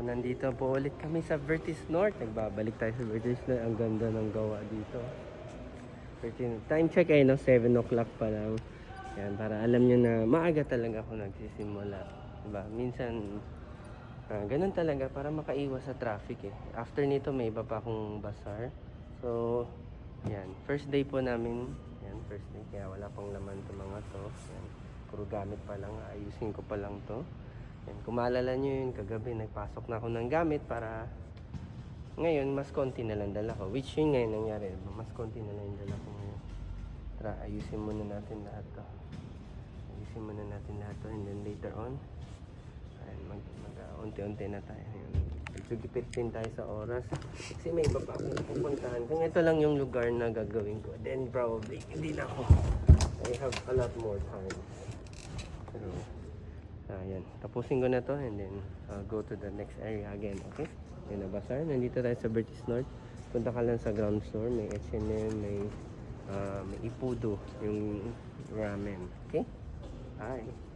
nandito po ulit kami sa Vertis North. Nagbabalik tayo sa Vertis North. Ang ganda ng gawa dito. Time check ay 7 o'clock pa lang. Yan, para alam nyo na maaga talaga ako nagsisimula. Diba? Minsan, ganun talaga para makaiwas sa traffic eh. After nito may iba pa akong bazaar. So, yan. First day po namin. Yan, first day. Kaya wala pang laman ito mga to. Yan. Puro gamit pa lang. Ayusin ko pa lang to. Yan. Kung maalala nyo yun, kagabi nagpasok na ako ng gamit para ngayon mas konti na lang dala ko. Which yun ngayon nangyari. Mas konti na lang yung dala ko ngayon. Tara, ayusin muna natin lahat to. Ayusin muna natin lahat to. And then later on, unti-unti na tayo. Nagtitipid din tayo sa oras. Kasi may iba pa akong pupuntahan. Kung ito lang yung lugar na gagawin ko, then probably hindi na ako. I have a lot more time. Pero, ayan. Tapusin ko na to and then I'll go to the next area again. Okay? Yan na bazaar. Nandito tayo sa Vertis North. Punta ka lang sa ground floor. May H&M, may Ipudo, yung ramen. Okay? Bye!